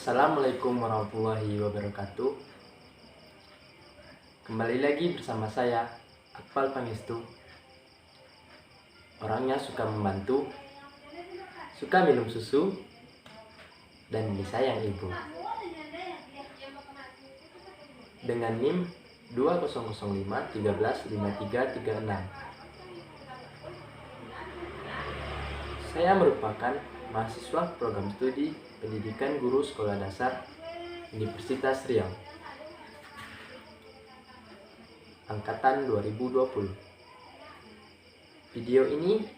Assalamualaikum warahmatullahi wabarakatuh. Kembali lagi bersama saya, Akmal Pangestu. Orangnya suka membantu, suka minum susu, dan disayang ibu. Dengan NIM 2005135336. Saya merupakan mahasiswa program studi Pendidikan Guru Sekolah Dasar Universitas Riau Angkatan 2020. Video ini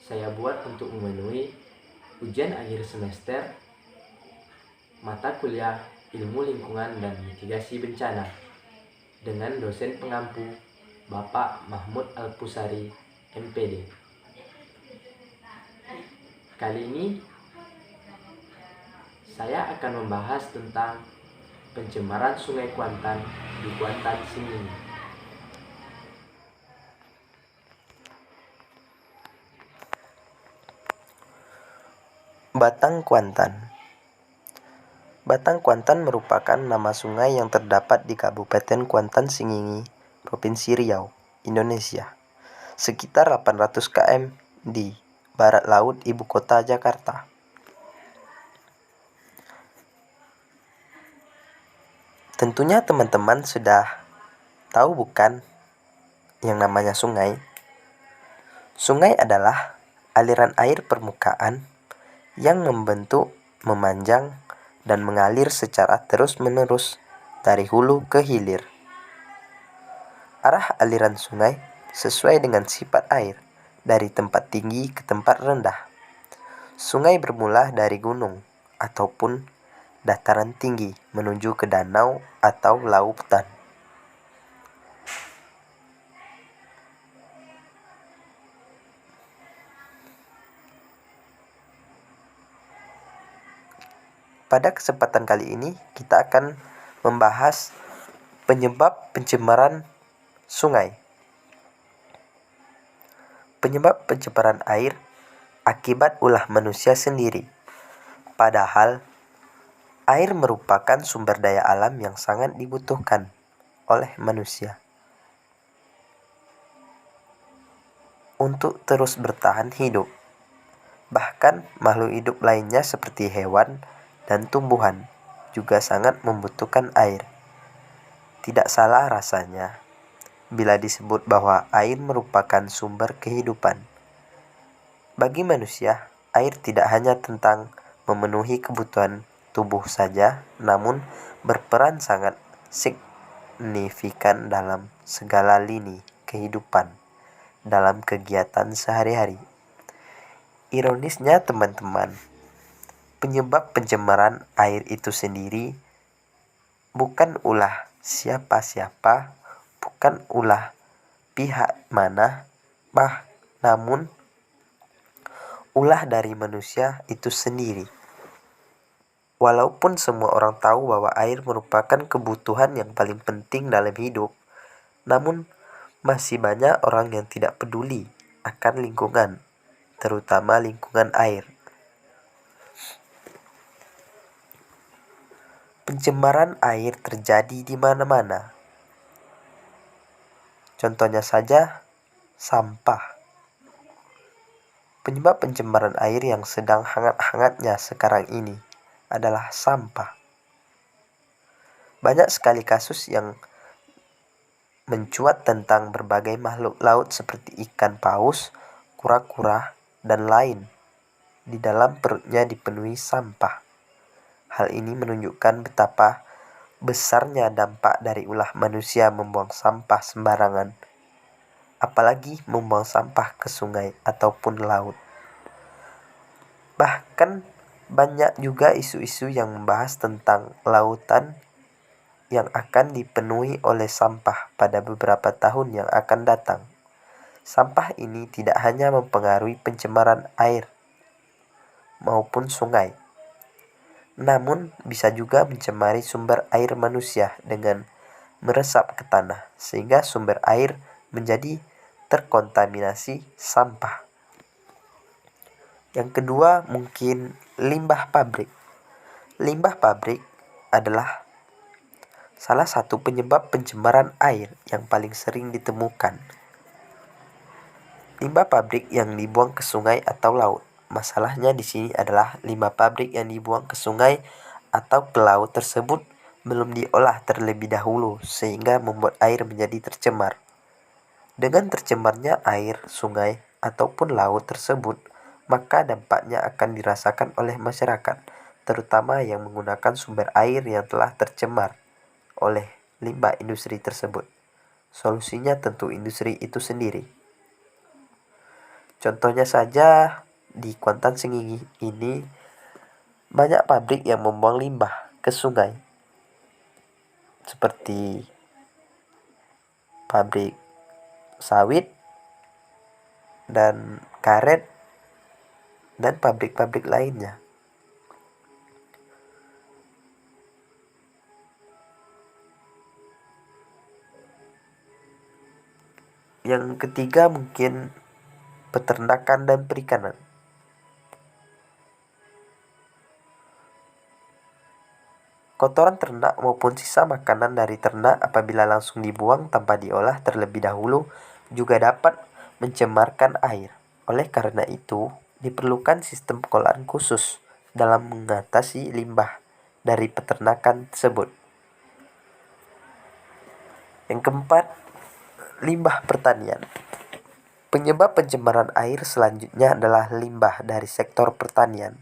saya buat untuk memenuhi ujian akhir semester mata kuliah Ilmu Lingkungan dan Mitigasi Bencana dengan dosen pengampu Bapak Mahmud Alpusari, MPD. Kali ini saya akan membahas tentang pencemaran Sungai Kuantan di Kuantan Singingi. Batang Kuantan. Batang Kuantan merupakan nama sungai yang terdapat di Kabupaten Kuantan Singingi, Provinsi Riau, Indonesia, sekitar 800 km di barat laut ibu kota Jakarta. Tentunya teman-teman sudah tahu bukan yang namanya sungai? Sungai adalah aliran air permukaan yang membentuk, memanjang, dan mengalir secara terus-menerus dari hulu ke hilir. Arah aliran sungai sesuai dengan sifat air dari tempat tinggi ke tempat rendah. Sungai bermula dari gunung ataupun dataran tinggi menuju ke danau atau lautan. Pada kesempatan kali ini kita akan membahas penyebab pencemaran sungai. Penyebab pencemaran air akibat ulah manusia sendiri. Padahal air merupakan sumber daya alam yang sangat dibutuhkan oleh manusia untuk terus bertahan hidup. Bahkan makhluk hidup lainnya seperti hewan dan tumbuhan juga sangat membutuhkan air. Tidak salah rasanya bila disebut bahwa air merupakan sumber kehidupan. Bagi manusia, air tidak hanya tentang memenuhi kebutuhan tubuh saja, namun berperan sangat signifikan dalam segala lini kehidupan dalam kegiatan sehari-hari. Ironisnya teman-teman, penyebab pencemaran air itu sendiri bukan ulah siapa-siapa, bukan ulah pihak mana, namun ulah dari manusia itu sendiri. Walaupun semua orang tahu bahwa air merupakan kebutuhan yang paling penting dalam hidup, namun masih banyak orang yang tidak peduli akan lingkungan, terutama lingkungan air. Pencemaran air terjadi di mana-mana. Contohnya saja, sampah. Penyebab pencemaran air yang sedang hangat-hangatnya sekarang ini adalah sampah. Banyak sekali kasus yang mencuat tentang berbagai makhluk laut seperti ikan paus, kura-kura, dan lain di dalam perutnya dipenuhi sampah. Hal ini menunjukkan betapa besarnya dampak dari ulah manusia membuang sampah sembarangan, apalagi membuang sampah ke sungai ataupun laut. Bahkan banyak juga isu-isu yang membahas tentang lautan yang akan dipenuhi oleh sampah pada beberapa tahun yang akan datang. Sampah ini tidak hanya mempengaruhi pencemaran air maupun sungai, namun bisa juga mencemari sumber air manusia dengan meresap ke tanah, sehingga sumber air menjadi terkontaminasi sampah. Yang kedua mungkin limbah pabrik. Limbah pabrik adalah salah satu penyebab pencemaran air yang paling sering ditemukan. Limbah pabrik yang dibuang ke sungai atau laut. Masalahnya di sini adalah limbah pabrik yang dibuang ke sungai atau ke laut tersebut belum diolah terlebih dahulu sehingga membuat air menjadi tercemar. Dengan tercemarnya air sungai ataupun laut tersebut, maka dampaknya akan dirasakan oleh masyarakat, terutama yang menggunakan sumber air yang telah tercemar oleh limbah industri tersebut. Solusinya tentu industri itu sendiri. Contohnya saja di Kuantan Sengingi ini banyak pabrik yang membuang limbah ke sungai, seperti pabrik sawit dan karet dan pabrik-pabrik lainnya. Yang ketiga mungkin peternakan dan perikanan. Kotoran ternak maupun sisa makanan dari ternak apabila langsung dibuang tanpa diolah terlebih dahulu juga dapat mencemarkan air. Oleh karena itu, diperlukan sistem pengolahan khusus dalam mengatasi limbah dari peternakan tersebut. Yang keempat, limbah pertanian. Penyebab pencemaran air selanjutnya adalah limbah dari sektor pertanian.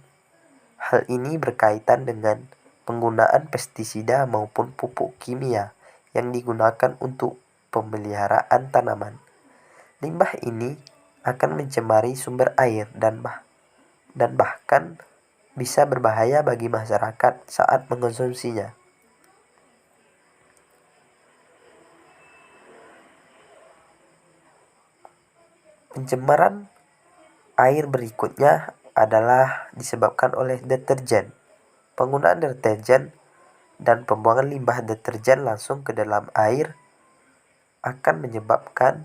Hal ini berkaitan dengan penggunaan pestisida maupun pupuk kimia yang digunakan untuk pemeliharaan tanaman. Limbah ini akan mencemari sumber air dan bahkan bisa berbahaya bagi masyarakat saat mengonsumsinya. Pencemaran air berikutnya adalah disebabkan oleh deterjen. Penggunaan deterjen dan pembuangan limbah deterjen langsung ke dalam air akan menyebabkan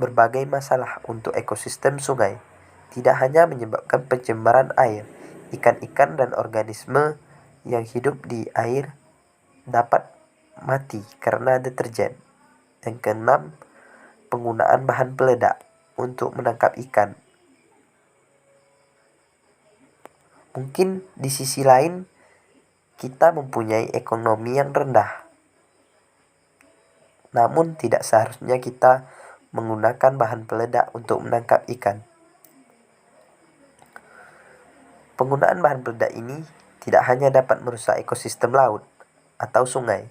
berbagai masalah untuk ekosistem sungai. Tidak hanya menyebabkan pencemaran air, ikan-ikan dan organisme yang hidup di air dapat mati karena deterjen. Yang keenam, penggunaan bahan peledak untuk menangkap ikan. Mungkin di sisi lain kita mempunyai ekonomi yang rendah, namun tidak seharusnya kita menggunakan bahan peledak untuk menangkap ikan. Penggunaan bahan peledak ini tidak hanya dapat merusak ekosistem laut atau sungai,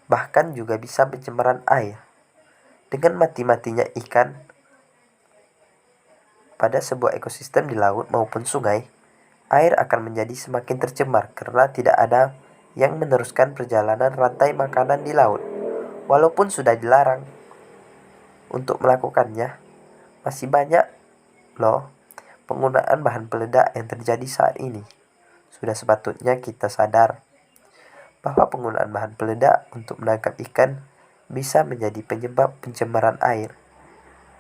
bahkan juga bisa pencemaran air. Dengan mati-matinya ikan pada sebuah ekosistem di laut maupun sungai, air akan menjadi semakin tercemar karena tidak ada yang meneruskan perjalanan rantai makanan di laut. Walaupun sudah dilarang untuk melakukannya, masih banyak loh penggunaan bahan peledak yang terjadi saat ini. Sudah sepatutnya kita sadar bahwa penggunaan bahan peledak untuk menangkap ikan bisa menjadi penyebab pencemaran air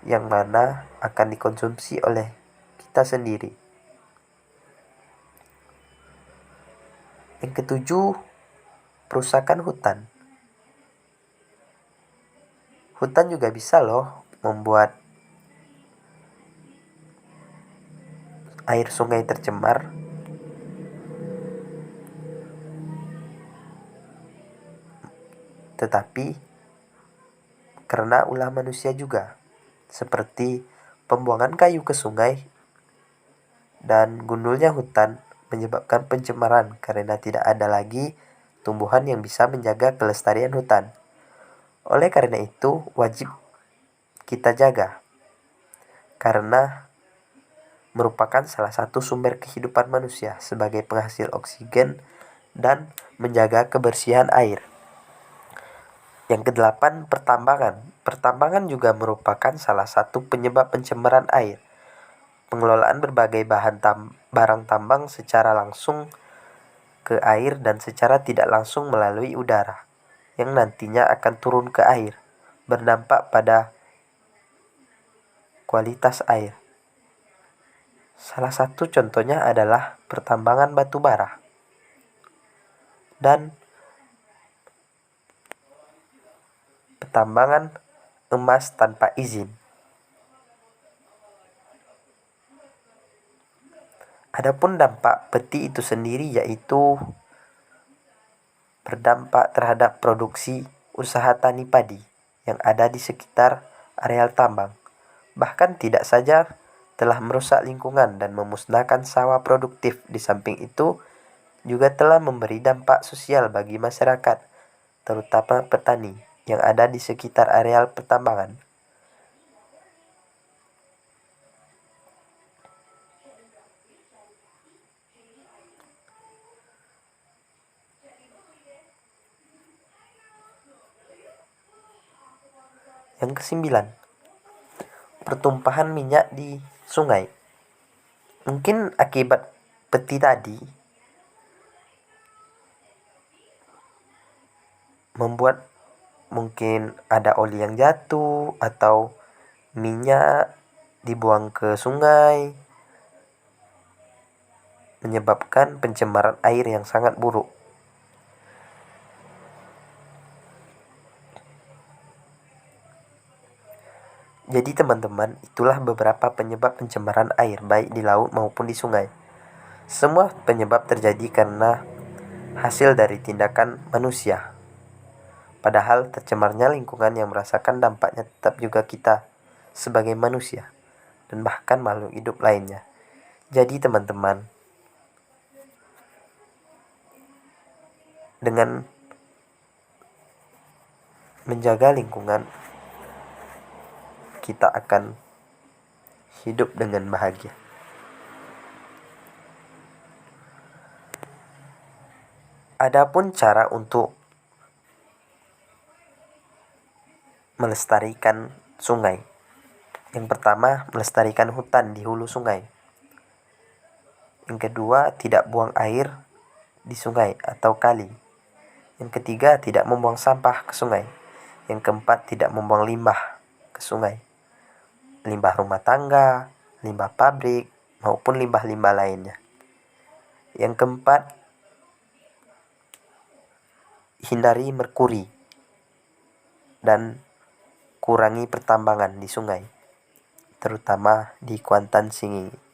yang mana akan dikonsumsi oleh kita sendiri. Yang ketujuh, perusakan hutan. Hutan juga bisa loh membuat air sungai tercemar. Tetapi karena ulah manusia juga, seperti pembuangan kayu ke sungai dan gundulnya hutan menyebabkan pencemaran karena tidak ada lagi tumbuhan yang bisa menjaga kelestarian hutan. Oleh karena itu, wajib kita jaga karena merupakan salah satu sumber kehidupan manusia sebagai penghasil oksigen dan menjaga kebersihan air. Yang kedelapan, pertambangan. Pertambangan juga merupakan salah satu penyebab pencemaran air. Pengelolaan berbagai barang tambang secara langsung ke air dan secara tidak langsung melalui udara, yang nantinya akan turun ke air, berdampak pada kualitas air. Salah satu contohnya adalah pertambangan batu bara dan pertambangan emas tanpa izin. Adapun dampak peti itu sendiri yaitu berdampak terhadap produksi usaha tani padi yang ada di sekitar areal tambang. Bahkan tidak saja telah merusak lingkungan dan memusnahkan sawah produktif, di samping itu juga telah memberi dampak sosial bagi masyarakat, terutama petani yang ada di sekitar areal pertambangan. Yang kesembilan, pertumpahan minyak di sungai. Mungkin akibat peti tadi membuat mungkin ada oli yang jatuh atau minyak dibuang ke sungai, menyebabkan pencemaran air yang sangat buruk. Jadi teman-teman, itulah beberapa penyebab pencemaran air baik di laut maupun di sungai. Semua penyebab terjadi karena hasil dari tindakan manusia. Padahal tercemarnya lingkungan yang merasakan dampaknya tetap juga kita sebagai manusia dan bahkan makhluk hidup lainnya. Jadi teman-teman, dengan menjaga lingkungan, kita akan hidup dengan bahagia. Adapun cara untuk melestarikan sungai. Yang pertama, melestarikan hutan di hulu sungai. Yang kedua, tidak buang air di sungai atau kali. Yang ketiga, tidak membuang sampah ke sungai. Yang keempat, tidak membuang limbah ke sungai. Limbah rumah tangga, limbah pabrik, maupun limbah-limbah lainnya. Yang keempat, hindari merkuri dan kurangi pertambangan di sungai, terutama di Kuantan Singi.